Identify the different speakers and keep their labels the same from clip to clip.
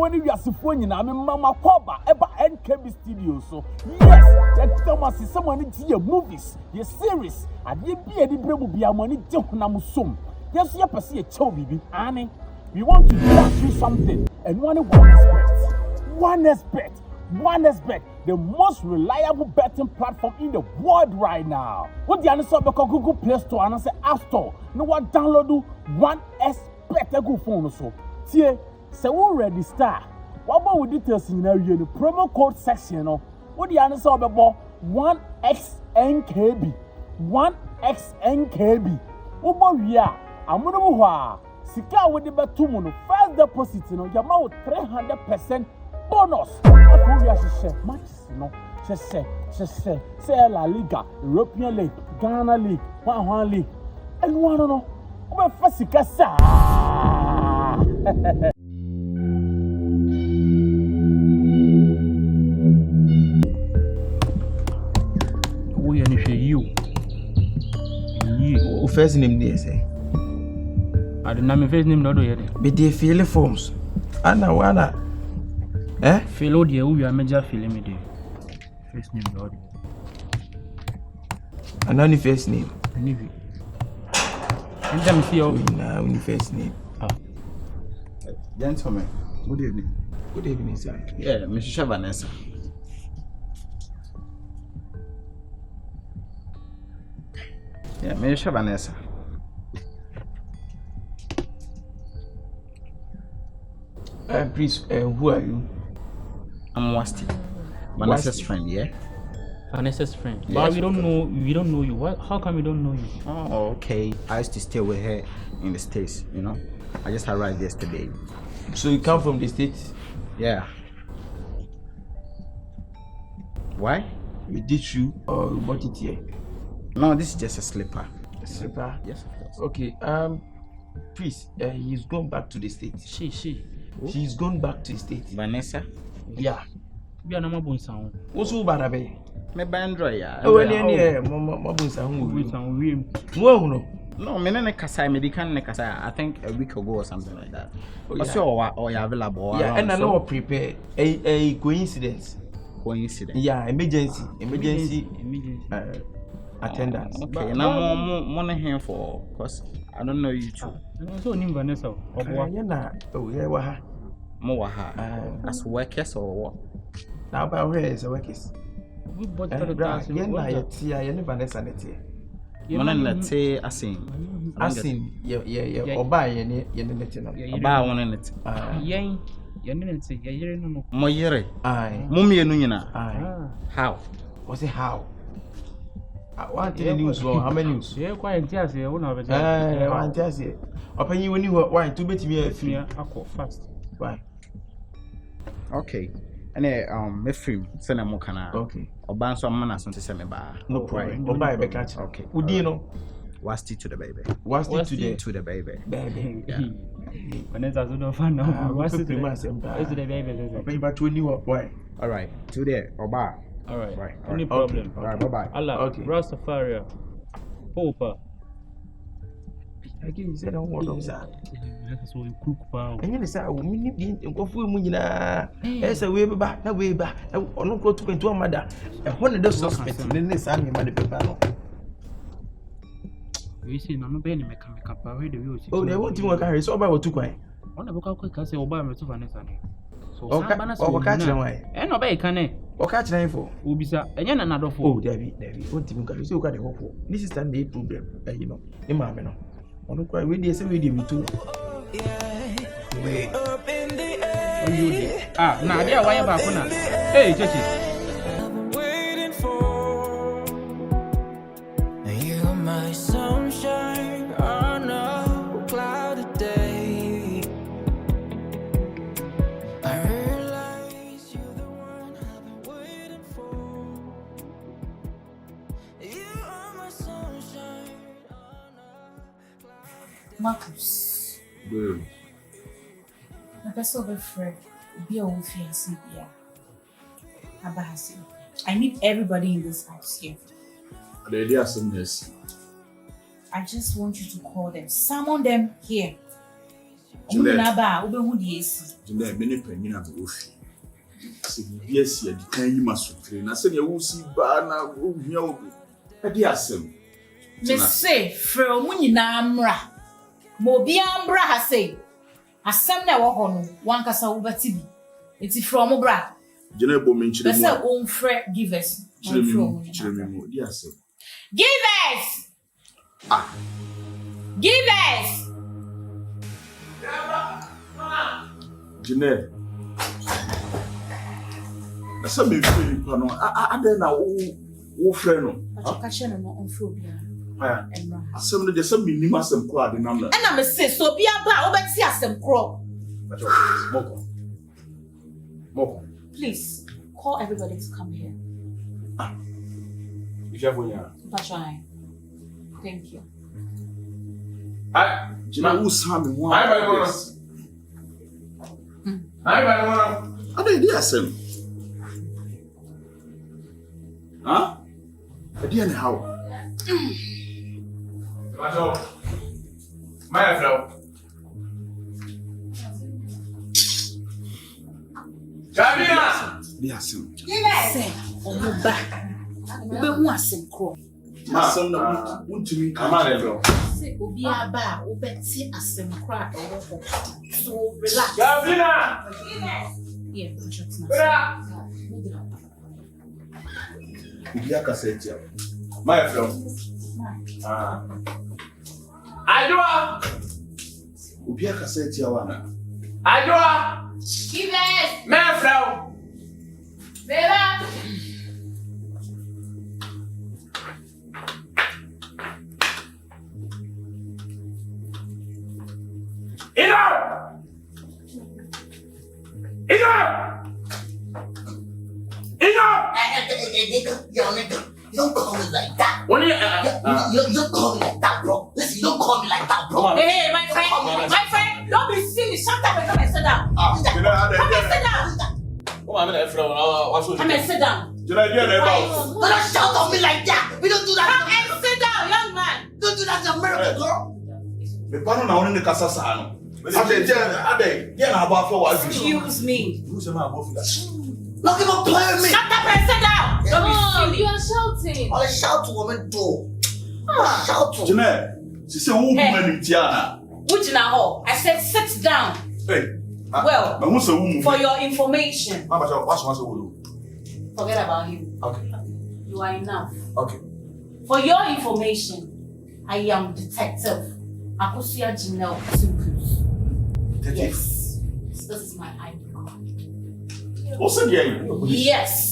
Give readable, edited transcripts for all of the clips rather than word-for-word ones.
Speaker 1: phone you are phone na me mama koba eba NKB studio so. Yes, that Thomas is someone in your movies, your series, and ye be a bremu be a money honam sum. Yes, you perceive a chow bibi, Annie. We want to ask you something, and one expert, the most reliable betting platform in the world right now. What the answer be called Google Play Store and I say App Store. No one download one expert go phone so. See, say we ready start. What about with details in the promo code section? No, what the answer be about 1xnkb, 1xnkb. What we are? I'm gonna Sika with the betumo first deposit no yama with 300% bonus. After we are share matches no say La Liga, European League, Ghana League, one league. And one no. We first sika sa.
Speaker 2: We are you.
Speaker 3: First name there say.
Speaker 2: I don't know my first name, no, do yet.
Speaker 3: But they fill forms. Anna.
Speaker 2: Fill the you are major filling me there. First name, Lord.
Speaker 3: And only first name.
Speaker 2: Anyway. And them see you
Speaker 3: now, only first name.
Speaker 4: Gentlemen, good evening.
Speaker 3: Good evening, sir.
Speaker 4: Yeah, Mr. Vaneser. Yeah, Mr. Vaneser.
Speaker 3: Please, who are you?
Speaker 4: I'm Wasti. Vaneser's friend, yeah?
Speaker 2: Vaneser's friend.
Speaker 4: Yes,
Speaker 2: But we don't know you. What? How come we don't know you?
Speaker 4: Oh, okay. I used to stay with her in the States, you know. I just arrived yesterday.
Speaker 3: So you come from the States?
Speaker 4: Yeah. Why?
Speaker 3: We did you or we bought it here?
Speaker 4: No, this is just a slipper.
Speaker 3: A slipper?
Speaker 4: Yes, of course.
Speaker 3: Okay, please, he's gone back to the States. She's gone back to the States.
Speaker 4: Vaneser?
Speaker 3: Yeah.
Speaker 2: We are not more sound.
Speaker 3: What's so bad about it?
Speaker 4: Me bandro ya.
Speaker 3: Oh, my bones are hungry.
Speaker 4: No, me ne kasa me dikan ne kasa. I think a week ago or something like that. What's your available?
Speaker 3: Yeah, and I know prepare a coincidence. Yeah, emergency attendance.
Speaker 4: Okay, now more here for cause I don't know you too.
Speaker 2: So name Vaneser.
Speaker 4: More as workers or what?
Speaker 3: Now by where is the workers?
Speaker 2: We bought the glass.
Speaker 3: You never necessarily.
Speaker 4: One let's say asin,
Speaker 3: oba ye
Speaker 4: oba one net.
Speaker 2: Yen, didn't say, no.
Speaker 4: Moyere.
Speaker 3: Aye.
Speaker 4: Mummy Nunina.
Speaker 3: Aye.
Speaker 4: How?
Speaker 3: Was it how? I want to news how many news?
Speaker 2: Yeah, quite yes, I won't have it.
Speaker 3: I want to say. Open you when you were to bet me a free.
Speaker 2: I call fast.
Speaker 3: Why?
Speaker 4: Okay. And me free send a mokana.
Speaker 3: Okay.
Speaker 4: Oban so man aso se me ba.
Speaker 3: No problem. Oba be catch.
Speaker 4: Okay.
Speaker 3: Udi no.
Speaker 4: What's to the baby?
Speaker 3: What's to
Speaker 4: the baby?
Speaker 3: Baby.
Speaker 4: Yeah.
Speaker 2: When it's no fun now. What's to the baby?
Speaker 3: Open back to you why?
Speaker 4: All right. Today Oba.
Speaker 2: All right.
Speaker 4: Right.
Speaker 2: Any problem?
Speaker 4: All right. Bye-bye.
Speaker 2: Allah.
Speaker 3: Okay.
Speaker 2: Rastafari. Popa.
Speaker 3: Again, you said I want to say.
Speaker 2: So you cook power.
Speaker 3: And you say, we need to go for Munina. As a way back, that way back. I don't go to a mother. And one of those suspects in this army, Mother Pepano.
Speaker 2: You see, no Benny mechanical power.
Speaker 3: Oh, they want to work. I saw about 2 coin.
Speaker 2: One of the quick say Obama to Vaneser. So,
Speaker 3: catch away.
Speaker 2: And obey can
Speaker 3: Or catch name for
Speaker 2: Ubisa, and then another fool.
Speaker 3: Oh, David, what do you got? You got a hope. This is the problem, you know, in my man. I don't quite ready. I say, we did too.
Speaker 5: Way up in the air.
Speaker 2: Now, there, why about now? Hey, Jesse.
Speaker 5: Waiting for you, my sunshine on a cloudy day. I realize you're the one I've been waiting for. You are my sunshine on a cloudy day.
Speaker 6: Marcus.
Speaker 4: Good.
Speaker 6: My person will be Fred. Be a wolf here, Cynthia. Abahasi. I need everybody in this house here.
Speaker 7: The idea is this.
Speaker 6: I just want you to call them. Summon them here. Naba, ube who the AC.
Speaker 7: June, many penny at the roof. Yes, you can you must train. I said, you will see Bana, you dear Sim.
Speaker 6: Miss say, Fro Muninamra. Mobiambra has say. A son that walk on one casa over TV. It's from Obra.
Speaker 7: General mentioned
Speaker 6: that's our own friend. Give us.
Speaker 7: Yes, sir.
Speaker 6: Give us. Give us.
Speaker 7: Jeanette. That's a big feeling. I don't know who friend.
Speaker 6: But you catch him on phobia.
Speaker 7: Some of the some minimum some crowd in number.
Speaker 6: And I'm a sis, so be about over see us some crop.
Speaker 7: Moko.
Speaker 6: Please call everybody to come here. Bashai. Thank you.
Speaker 7: Jeanette, who's having one? I did yes, him. Huh? I didn't how.
Speaker 3: My flow. Jamina!
Speaker 7: Yes, him.
Speaker 6: Say, on your back. Ube want some crop.
Speaker 7: My son, want to me.
Speaker 3: Come on,
Speaker 6: Say, Obi Aba, Ube see as some crap. So relax.
Speaker 3: Jamina!
Speaker 6: Yeah,
Speaker 3: my flow. Adwa!
Speaker 7: Ubia cassette yawana.
Speaker 3: Adwa!
Speaker 6: Give us.
Speaker 3: My flow.
Speaker 6: Beba.
Speaker 3: Enoch! Enoch! Enoch!
Speaker 8: You don't call me like that.
Speaker 3: When you
Speaker 8: don't call me like that, bro. Listen, you don't call me like that, bro.
Speaker 6: Hey, my friend, don't be silly. Shut up and come and sit down. Come and sit down. Come and sit down.
Speaker 8: Don't shout on me like that. We don't do that.
Speaker 6: Come and sit down, young man.
Speaker 8: Don't do that in America, girl.
Speaker 7: The panel now in the Casasano.
Speaker 6: Excuse me.
Speaker 8: Not even play with me.
Speaker 6: Shut up and sit down. Don't be silly.
Speaker 9: You are shouting.
Speaker 8: I'll shout to woman too. Shout to.
Speaker 7: Jeanette, she said, who woman in Tiana?
Speaker 6: Which in a hole? I said sit down.
Speaker 7: Hey.
Speaker 6: Well,
Speaker 7: who's a woman?
Speaker 6: For your information.
Speaker 7: What's
Speaker 6: Forget about him.
Speaker 7: Okay.
Speaker 6: You are enough.
Speaker 7: Okay.
Speaker 6: For your information, I am Detective Akusia Janelle Simkus. Yes. This is my ID card.
Speaker 7: What's the
Speaker 6: Yes.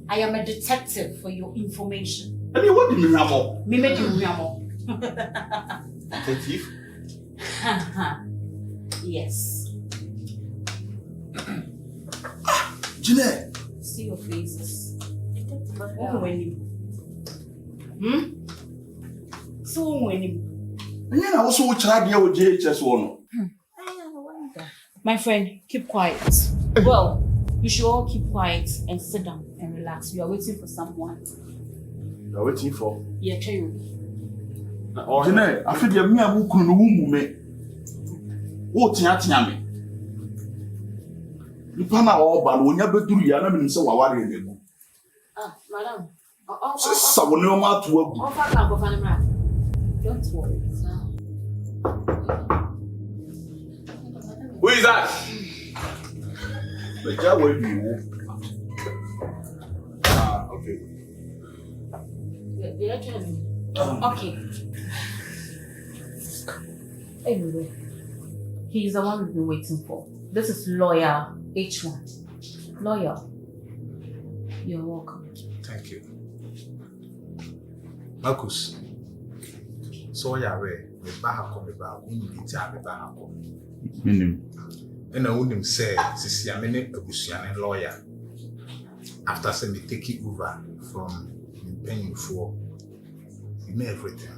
Speaker 6: I am a detective for your information.
Speaker 7: I mean, what do you mean,
Speaker 6: Me made you Ramo.
Speaker 7: Detective?
Speaker 6: Yes.
Speaker 7: Jeanette.
Speaker 6: See your faces. So when
Speaker 7: And then I also tried here with JHS one.
Speaker 6: My friend, keep quiet. Well, you should all keep quiet and sit down and relax. You are waiting for someone.
Speaker 7: You are waiting for?
Speaker 6: Yeah, tell you.
Speaker 7: Jeanette, I feel the mere who couldn't womb me. Oh, Tiami. You pan out but when you're better, you are not so worried.
Speaker 6: Madam.
Speaker 7: Someone no matter what.
Speaker 6: Don't worry.
Speaker 3: Who is that?
Speaker 7: But that will be okay.
Speaker 6: Okay. Anyway, he's the one we've been waiting for. This is lawyer H1. Lawyer, you're welcome.
Speaker 10: Thank you. Marcus, so you are aware, me bahako me ba, unyi ti me bahako.
Speaker 7: Minim.
Speaker 10: And I wouldn't say, Sisi, I'm a Busian lawyer. After saying me take it over from paying for, you know everything.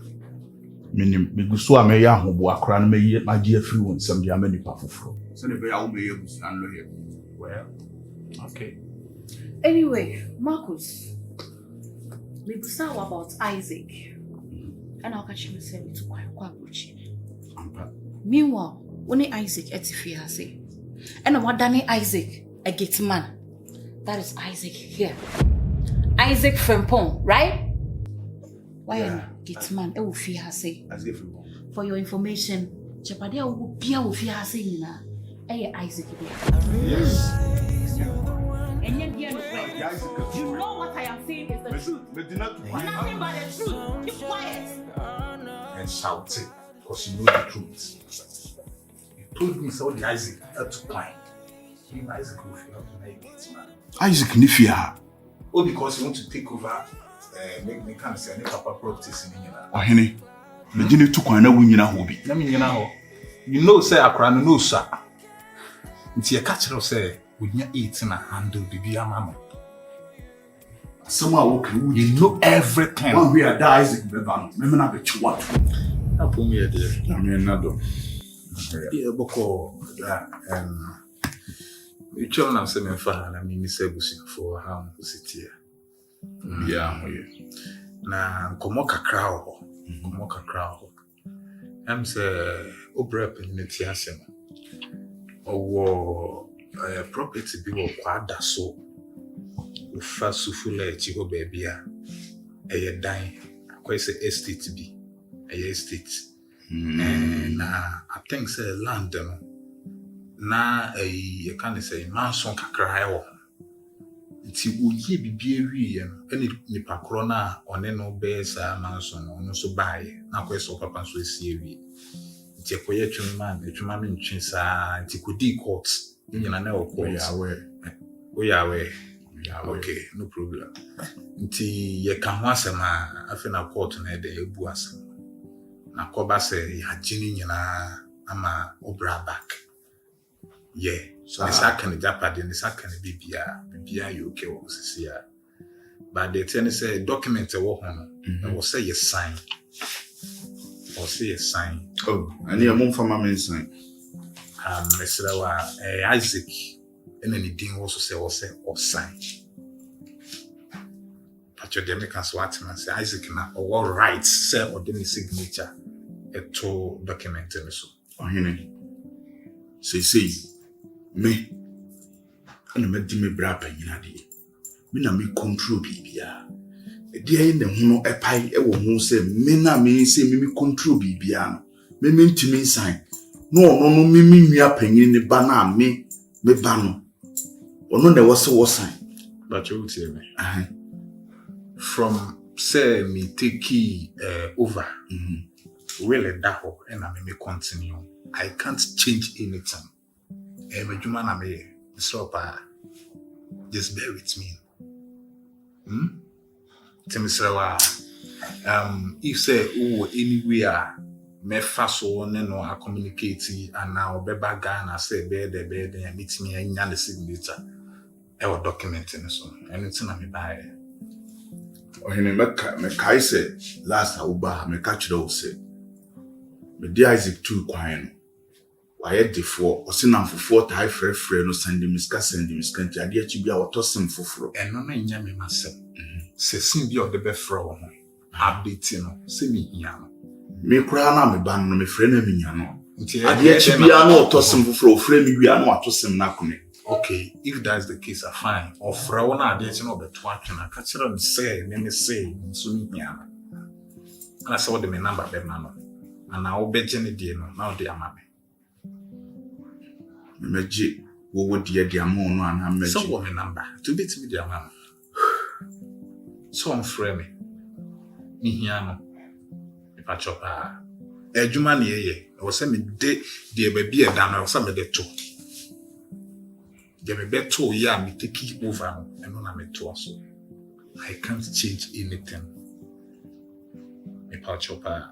Speaker 7: Minim, because so I may have Wakran may my dear free one, some dear many powerful. Send a very old may use and lawyer.
Speaker 10: Well, okay.
Speaker 6: Anyway, Marcus, we will start about Isaac. And I'll catch him and say to quite Meanwhile, Only Isaac etifia say. And what Danny Isaac a gate man. That is Isaac here. Isaac Frempong, right? Why gate man? I will fear say. For your information, Chapadia will be a fear saying na. Isaac here.
Speaker 7: Yes.
Speaker 6: And yet, you know what I am saying is the truth. Nothing but the truth. Keep quiet.
Speaker 10: And shout it, because you know the truth. You told me so the Isaac had to climb. Even Isaac will feel to make it, man.
Speaker 7: Isaac Nifia.
Speaker 10: Oh, because you want to take over, make me kind of say, papa properties in India.
Speaker 7: Oh, Henny. The Jenny took one a win in a hobby.
Speaker 10: Let me know. You know, say, I cry no, sir. It's your catcher, say, when you're eating a handle, baby, mama.
Speaker 7: Somehow,
Speaker 10: you know everything.
Speaker 7: When we are Isaac Bevan, remember not bet you what.
Speaker 10: I put me a dear.
Speaker 7: I mean, another.
Speaker 10: Yeah, Boko, you tell them, say, my father, I mean, Miss Ebusin for how to sit here.
Speaker 7: Yeah,
Speaker 10: na komoka crowd. I'm say, Obrep in the Tiasem. Or property be quite so. First, Sufula, Chico baby, a dying, quite say estate be a estate. And I think say land na a can't say manson cacra. It's ye be beery and any nipacrona or no bears a manson or no so buy. Now, quest of papa so see. It's a quiet man, a chumamin chinsa, Tikudi courts, in an hour. We are aware. Okay, no problem. Nti ye kan wasema afi na court na de ebu asem. Na koba say ya jini nyina ama obra back. Yeah, so the second Japade and the second bibia you okay what see ya. But the ten say document e wo hono. I will say you sign. Or say a sign.
Speaker 7: Oh, and your mom from my sign.
Speaker 10: Mr. Isaac. And then the thing also say or sign. But your Demicans Watman say Isaac na all rights say or the signature to document so.
Speaker 7: Oh, say me and me di me bra panyina de. Me na me control bibia. E dey in the hono epai e wo ho say me na me say me control bibia no. Me ntimi sign. No me nua panyini ne ba na me ba no. Ono na wo sign.
Speaker 10: But you will say me. From say me take over. Really daho and I may continue. I can't change anything. Majuma na me stop. Just bear with me. Tell me if say anywhere me fast on no I communicate and now be back Ghana say bed and meet me and the signature. I will document so anything I me buy.
Speaker 7: Oh, me kai say last uba me catch those say. Me di Isaac too kwan. Why defo o se nam fofo tai frefre no send miska nti ade achi bia wotosem foforo.
Speaker 10: Eno na nya me masem. Se sim bia o de be fro ho. Update no se mi hia no.
Speaker 7: Me kura na me ban no me frɛ na me nya no. Nti ade achi bia no wotosem foforo frɛ mi bia no watosem na kome.
Speaker 10: Okay, if that's the case, I fine. Or frɛ na ade achi no be to atwena. Ka kire no say me say so mi hia no. Ana say what the number be ma no. Ana wo be gene die no na wo de ama me.
Speaker 7: Meji wo die amon no ana meji.
Speaker 10: So what me number? To beat me the amount. So on frame me. Me hia no. Me pa chopa. Ejuma na ye. I was say me de baby e dan I was say me de to. De me beto ya me take over no. Eno na me to so. I can't change anything. Me pa chopa.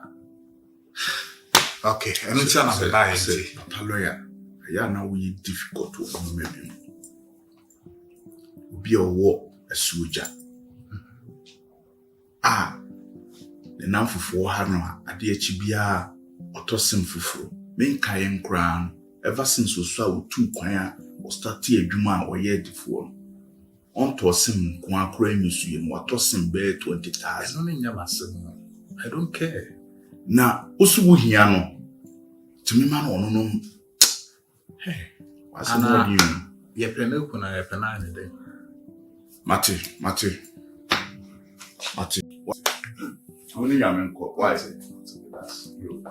Speaker 10: Okay, eno tia na me buy it.
Speaker 7: Papa lawyer. Ya na we difficult to maybe. Be a war a soldier. The nam for hano ade achi bia otosem fufuro. Men kayen kran ever since we saw two kwan o start adwuma a oye defo. On to sim kwa akra nyisu ye no atosem be 20,000.
Speaker 10: I don't care.
Speaker 7: Na osubu hia no. Timi ma no What's the you?
Speaker 4: Ye pene kuna ye pena ni de.
Speaker 7: Mate. Only yamen ko. Why is it? That's you.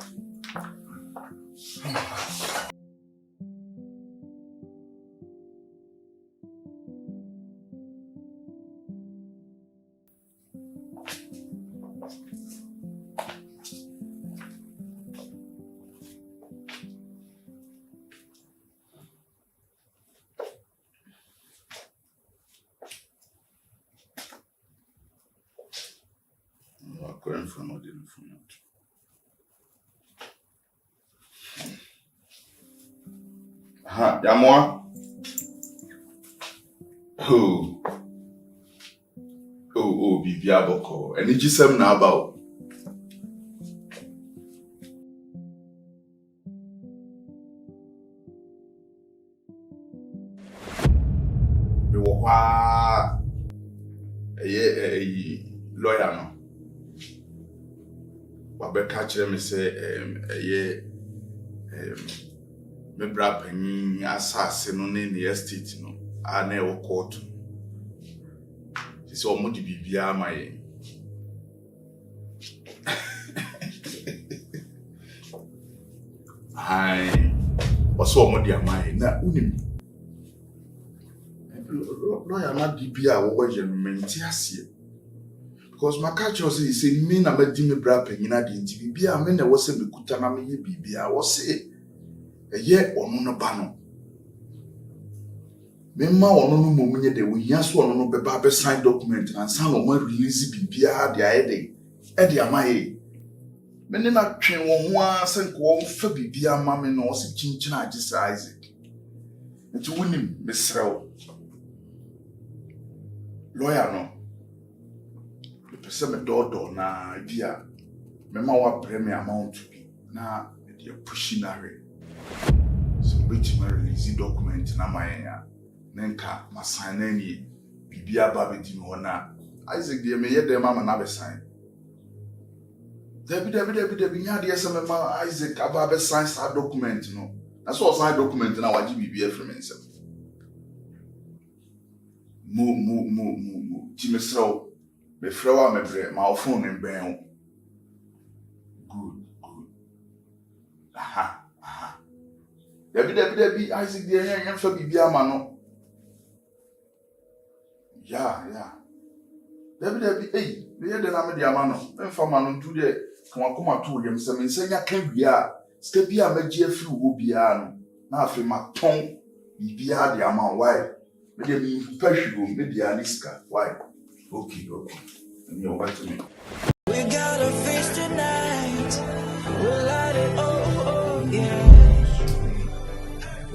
Speaker 7: Going from what didn't from it. Ha, Yamoa. Oh, Bibia Boko. And it's just some now about. Me wa lawyer no. Wabɛka kyerɛ me sɛ me bra panyin asase no ne ne estate no a na ɛwɔ court sɛ ɔmo de bibia ama yɛn hai ɔsɛ ɔmo de ama yɛn na unim lawyer na bibia a wɔwɔ yɛ no menti aseɛ. Because my culture says, me na me di me bra penyina di nti bibia me na wo se me kuta na me ye bibia wo se ye ono no ba no me ma ono no mom nye de wo hia so ono no be ba be sign document and sign o ma release bibia de ayede e de amaye me ne na twen wo ho a se nko wo fa bibia ma me no se chinchina agisa Isaac nti wonim me srew lawyer no me do na bia me ma wa premier amount bi na dey pushing are so which my release document na my ya nka ma sign na ni bibia ba be di me na Isaac dey me ye dem ama na be sign Debi nya dey say me ma Isaac aba be sign sa document no na so sign document na waji bibia free me nsem mo ti me sraw me frewa me bre my phone in ben good aha debi Isaac dey yan fa bibia ma no yeah debi me ye de na me de ama no me fa ma no ntu de kan akoma to yem se me nsenya kan bia ska bia magi afiri wo bia no na afi ma ton bibia de ama why me de me pahwo me de aniska why. Okay. And you're back to me.
Speaker 5: We gotta face tonight. We'll light it, oh, yeah.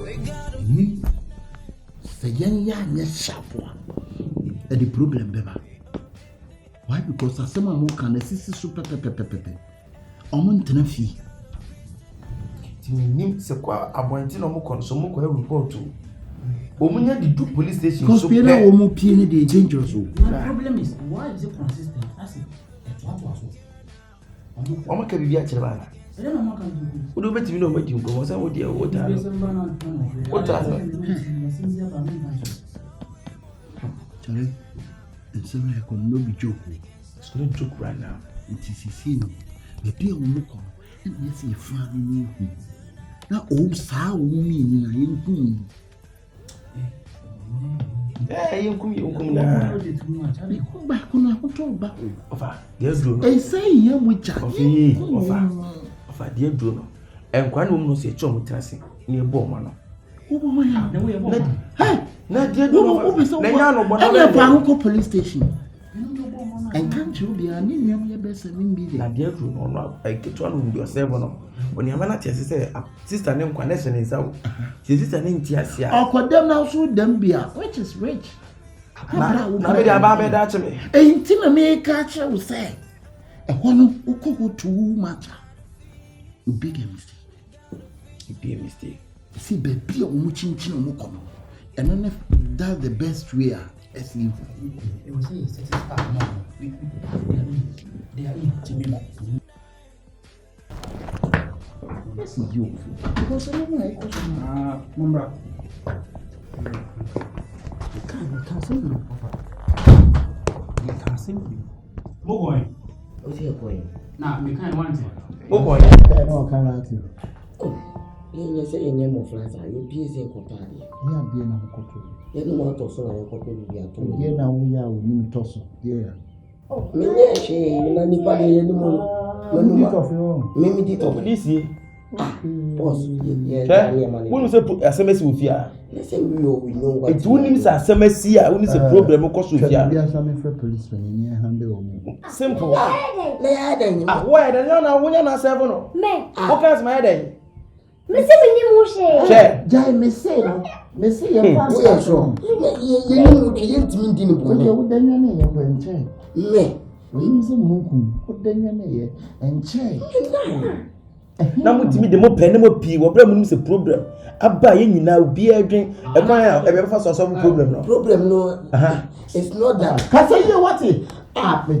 Speaker 5: We gotta.
Speaker 9: Say, young, sharp one. And the problem, Beba. Why? Because as someone who can assist super pepe. On fee.
Speaker 3: Nim se kwa abonti no mo konso mo kwa report to. Omunya the two police stations
Speaker 9: so pena omo pie ni dey dangerous.
Speaker 2: My problem is why is it consistent? As it
Speaker 3: omo ka bibia kire ba.
Speaker 2: I don't know what can do.
Speaker 3: Wo do betimi no madi nko mo say wo dey wo ta.
Speaker 9: Charlie, and so I can no be joke.
Speaker 3: It's not joke right now.
Speaker 9: It is seen. The dear woman and yes, you find me. Now, old sow mean in
Speaker 3: you come now.
Speaker 9: Come back on a control back.
Speaker 3: Dear Bruno.
Speaker 9: They say, yeah, which are
Speaker 3: of dear Bruno. And one woman say, Chom Tassi near Bomano. Not dear
Speaker 9: Bruno, police station. And can't you be an Indian best and be there?
Speaker 3: Dear Bruno, I get one with yourself. When your man say, sister name connection is out. Sister name Tiasia.
Speaker 9: Or could them now shoot them be which is rich.
Speaker 3: Now, maybe about that to me.
Speaker 9: Ain't Tina may catch will say. A one who could go too much. Big mistake.
Speaker 3: It be a mistake.
Speaker 9: See, baby, muching chino. And then if that's the best way. As you it was they are in see you. Because I don't know.
Speaker 2: Mumbra.
Speaker 9: You can't say no, Papa.
Speaker 2: You can't say no. Who going?
Speaker 8: What's your point?
Speaker 2: Nah, we can't want it.
Speaker 3: Who boy?
Speaker 9: I can't write you.
Speaker 8: You say your name of Franza, you busy in Cotadi.
Speaker 9: Yeah, be an uncle.
Speaker 8: You know what also I copy with your two.
Speaker 9: Yeah, now we are with Tosso. Yeah.
Speaker 8: Oh, me, she, anybody anymore. Maybe did of
Speaker 3: This year.
Speaker 8: Boss,
Speaker 3: Yeah, when we say SMS with fear,
Speaker 8: let's say we know what
Speaker 3: it wouldn't say SMS here, when it's a problem, of course, with fear.
Speaker 9: We are something for policemen in your hand.
Speaker 3: Simple.
Speaker 8: why then?
Speaker 3: Why the Yana, when you're not 7? What kinds my day?
Speaker 11: Missy, we
Speaker 3: Chair.
Speaker 9: Jai, Messay, Messay, and
Speaker 8: We are strong. You didn't mean dinner.
Speaker 9: you then your name and check.
Speaker 8: Me,
Speaker 9: We use a moon, put then your name and check.
Speaker 3: Now, with me, the more pen, the more pee, what problem is a problem. I buy you now, beer, drink, a mile, ever for some problem. No
Speaker 8: problem, no. It's not that.
Speaker 9: Can't say you what it. Ah, but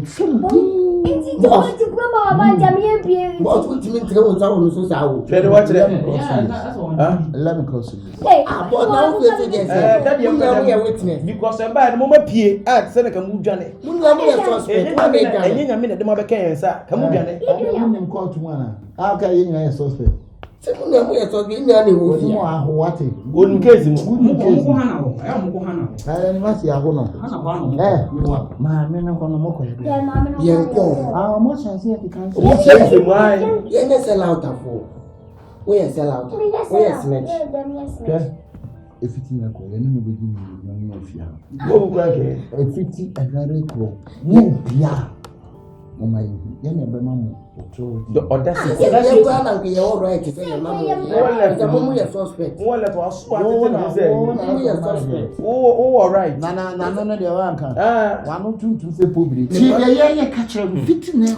Speaker 8: What would you mean to go down so sour?
Speaker 3: Try to watch it.
Speaker 2: That's all.
Speaker 9: let me close it.
Speaker 8: Ah, but now we
Speaker 3: That
Speaker 8: are witness.
Speaker 3: because I'm bad, Mama P. At Seneca Mujane.
Speaker 8: We are suspect. One day,
Speaker 3: And a minute, the mother can say, come on, Janet.
Speaker 9: I didn't call to one. How can you know suspect?
Speaker 8: We are talking any
Speaker 9: You are what it.
Speaker 3: Good case.
Speaker 9: Good case.
Speaker 2: I am Mohana.
Speaker 9: I must have one. Eh, my men are going to mock it. How much I see if you can't say.
Speaker 3: Why?
Speaker 8: You are sell out for. We are sell out. We are smash.
Speaker 9: If it's in a call, you know, we do
Speaker 3: Go crack it.
Speaker 9: if it's a very cool. Yeah. Oh, my young Benham.
Speaker 3: The audacity.
Speaker 8: We are all right to say your mama. We are suspect.
Speaker 3: One let us swat
Speaker 8: We are suspect.
Speaker 3: Oh, all right.
Speaker 9: Nana, the uncle.
Speaker 3: Ah,
Speaker 9: 1 or 2 to say public. Yeah, catch her fit in there.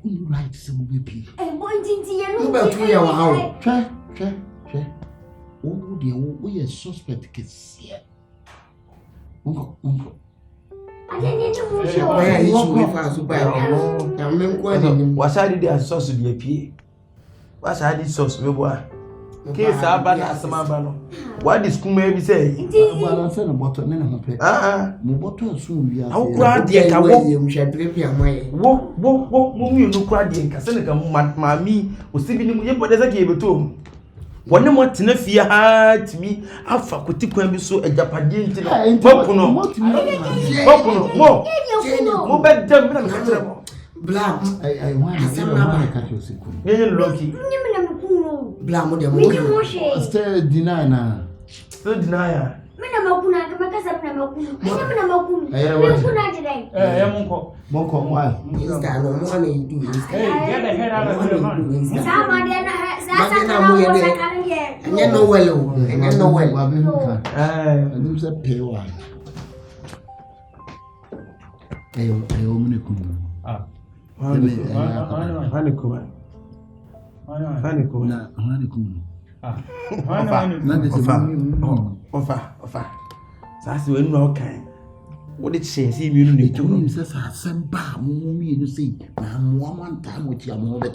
Speaker 9: You like some baby.
Speaker 11: I'm wanting to
Speaker 8: You better be our house.
Speaker 9: Che. Oh, dear, we are suspect. Uncle.
Speaker 11: I didn't know
Speaker 8: Why are you so fast?
Speaker 3: what's I did as sauce to be a pea? What's I did sauce, me boy? Case Abana Samabano. What is Kume be say?
Speaker 9: Well, I'm saying about a minute. Moboto soon be
Speaker 3: How crowd the
Speaker 8: You shall drink your way.
Speaker 3: Wo, you no crowd the Casenica, mammy, was sleeping in the but as I gave it to him. One more tenafia had me, Alpha could take me so a Japanese. Popuno, more bad them.
Speaker 8: Black.
Speaker 9: I want to catch you.
Speaker 3: You're lucky.
Speaker 8: Black,
Speaker 9: Still deny now.
Speaker 3: Still denier.
Speaker 9: Monko, why?
Speaker 8: Is that no money do this?
Speaker 2: Hey, get the head out of the man.
Speaker 8: And you know well, and you know well.
Speaker 9: I didn't say pay one.
Speaker 3: That's when no kind. What did she say? You need to
Speaker 9: know. Says I send back, you see. I'm 1 time with your mother.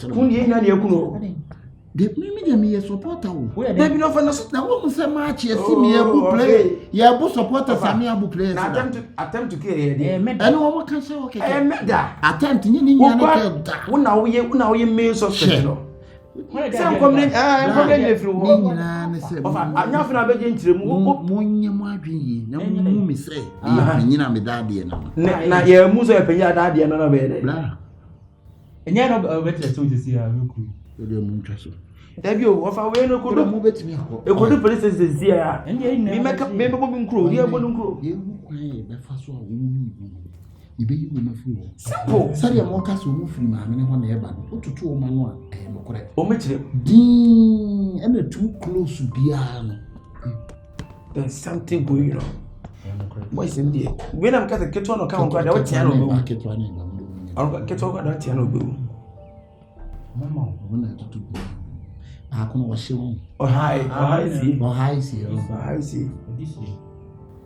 Speaker 9: The me supporter.
Speaker 3: They be not for us.
Speaker 9: Now, what was a match? You see me a book play. You are both supporters. I'm a book player.
Speaker 3: Attempt to carry it.
Speaker 9: I know what can say. Okay,
Speaker 3: I met that.
Speaker 9: Attempt in any
Speaker 3: one now we may suspect. Some coming, I'm through. I'm not going to be into
Speaker 9: the moon. Say, you know, me daddy.
Speaker 3: Now, you're Musa, your daddy, and another bed.
Speaker 2: And you're not better to see her.
Speaker 3: Debut of our way, no could move it to me. A good police is here, and you make up maybe woman crew, dear woman crew.
Speaker 9: You be my fool. Simple. Sorry, I'm more castle move from my man one ever. What to 2 man one? I am correct. Ding, and the too close to Diana.
Speaker 3: There's something going on. What's in there? When I'm got a kit on account, I don't tell you. I'll get over that piano bill.
Speaker 9: Mamma, when I do. I can wash you.
Speaker 3: Or high, see.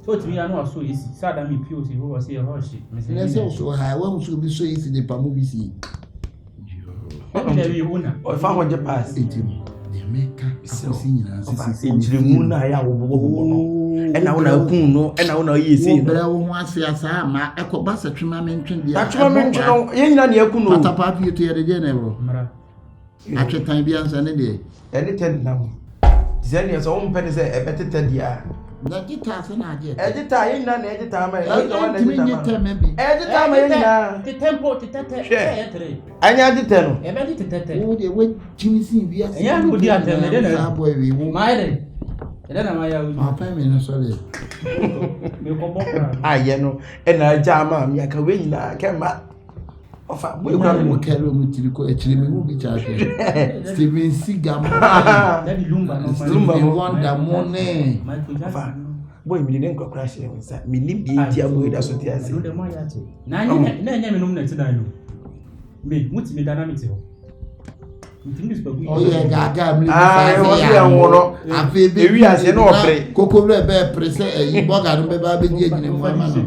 Speaker 2: So to me, I know so easy. Sad me POC who was here, horse.
Speaker 9: Let's also high. One should be so easy. The Pamubi.
Speaker 3: Or if I want to pass,
Speaker 9: Meka akosi nyina sisi
Speaker 3: injirimu na ya wo and I wanna kuno and I wanna yesi
Speaker 9: bra wo ho ase asa ma ekoba satwema mentwen dia
Speaker 3: atwema mentwen no ye nyina na yakuno
Speaker 9: patapa bi to ye de ne bro atwetan bi ansa ne de
Speaker 3: ene ten na mo zeni so wo mpene se ebetete dia
Speaker 9: na gita se na ade
Speaker 3: edita ye nyina na edita ma na
Speaker 9: so wan edita ma
Speaker 3: edita ma ye nyina
Speaker 2: the tempo tete
Speaker 3: anya edita no
Speaker 2: e be tete
Speaker 9: wo de we chimisi bi ase
Speaker 2: ya no di atem de na
Speaker 9: boy we wo
Speaker 2: ma de na ma ya
Speaker 9: ma pa me no so le
Speaker 2: me ko bokra
Speaker 3: aye no e na jama mi aka we nyina kema ofa boy kwa
Speaker 9: mo kero mo tiri ko echiri me wo bi cha Steven Sigam
Speaker 2: Daddy Lumba
Speaker 9: no wonder mo ne
Speaker 3: ofa boy mi de nko crash e nsa mi nim bi dia boy da so dia se
Speaker 2: na nya me nom na ti dan no me muti me dynamics ho
Speaker 9: oh yeah gaga mi
Speaker 3: ya wono
Speaker 9: afebe
Speaker 3: ewi ase na opre
Speaker 9: kokobre be prese e boga no be ba be die nyine mo ama no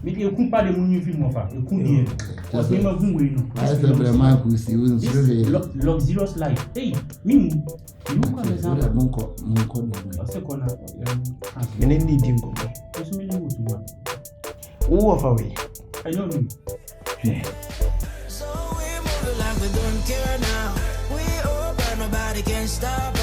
Speaker 2: me de ku pa de munyu fi mo fa e ku die o se ma gun we no
Speaker 9: ai se bre ma ku si un sure
Speaker 2: luxurious life hey mi you ko le za
Speaker 9: munko
Speaker 2: o se ko na
Speaker 3: me ni di nko
Speaker 2: o se mi ni mutu wa
Speaker 3: wo of away
Speaker 2: I know me
Speaker 5: So we move like we don't care now. We open, nobody can stop